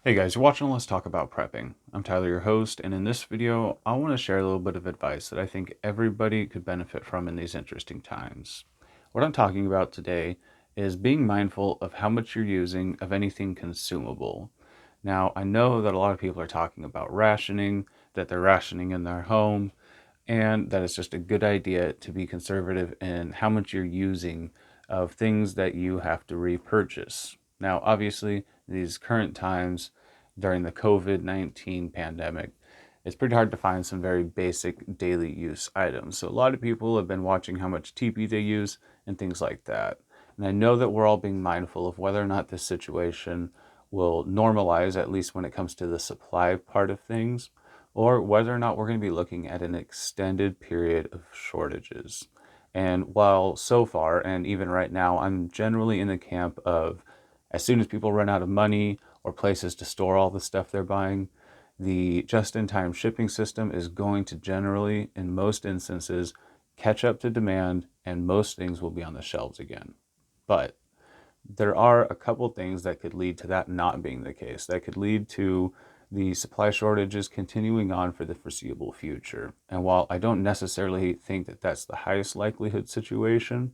Hey guys, you're watching Let's Talk About Prepping. I'm Tyler, your host, and in this video, I want to share a little bit of advice that I think everybody could benefit from in these interesting times. What I'm talking about today is being mindful of how much you're using of anything consumable. Now, I know that a lot of people are talking about rationing, that they're rationing in their home, and that it's just a good idea to be conservative in how much you're using of things that you have to repurchase. Now, obviously, these current times during the COVID-19 pandemic, it's pretty hard to find some very basic daily use items. So a lot of people have been watching how much TP they use and things like that. And I know that we're all being mindful of whether or not this situation will normalize, at least when it comes to the supply part of things, or whether or not we're going to be looking at an extended period of shortages. And while so far, and even right now, I'm generally in the camp of as soon as people run out of money or places to store all the stuff they're buying, the just-in-time shipping system is going to generally, in most instances, catch up to demand and most things will be on the shelves again. But there are a couple things that could lead to that not being the case, that could lead to the supply shortages continuing on for the foreseeable future. And while I don't necessarily think that that's the highest likelihood situation,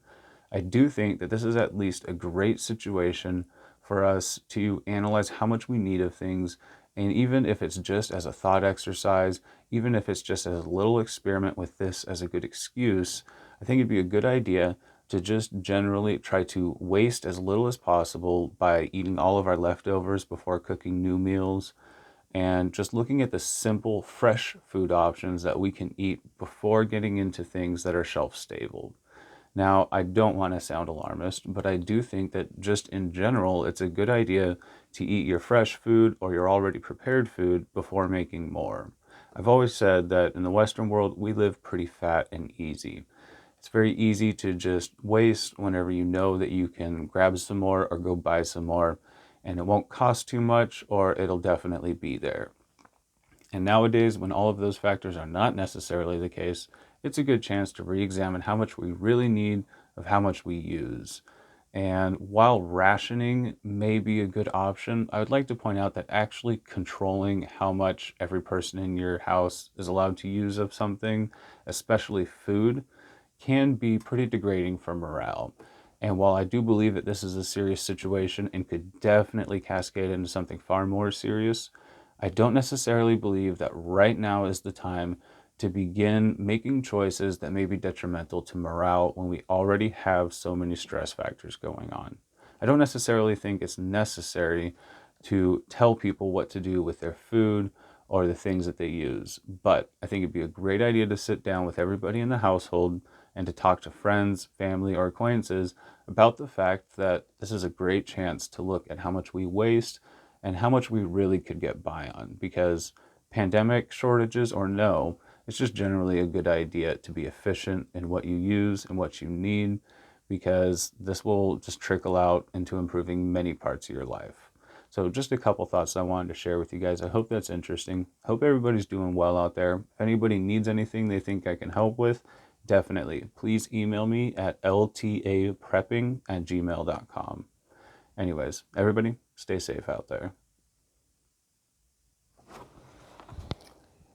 I do think that this is at least a great situation for us to analyze how much we need of things. And even if it's just as a thought exercise, even if it's just as a little experiment with this as a good excuse, I think it'd be a good idea to just generally try to waste as little as possible by eating all of our leftovers before cooking new meals and just looking at the simple fresh food options that we can eat before getting into things that are shelf stable. Now, I don't want to sound alarmist, but I do think that just in general, it's a good idea to eat your fresh food or your already prepared food before making more. I've always said that in the Western world, we live pretty fat and easy. It's very easy to just waste whenever you know that you can grab some more or go buy some more, and it won't cost too much or it'll definitely be there. And nowadays, when all of those factors are not necessarily the case, it's a good chance to re-examine how much we really need of how much we use. And while rationing may be a good option, I would like to point out that actually controlling how much every person in your house is allowed to use of something, especially food, can be pretty degrading for morale. And while I do believe that this is a serious situation and could definitely cascade into something far more serious, I don't necessarily believe that right now is the time to begin making choices that may be detrimental to morale when we already have so many stress factors going on. I don't necessarily think it's necessary to tell people what to do with their food or the things that they use, but I think it'd be a great idea to sit down with everybody in the household and to talk to friends, family, or acquaintances about the fact that this is a great chance to look at how much we waste and how much we really could get by on. Because pandemic shortages or no, it's just generally a good idea to be efficient in what you use and what you need, because this will just trickle out into improving many parts of your life. So just a couple thoughts I wanted to share with you guys. I hope that's interesting. Hope everybody's doing well out there. If anybody needs anything they think I can help with, definitely please email me at ltaprepping@gmail.com. Anyways, everybody stay safe out there.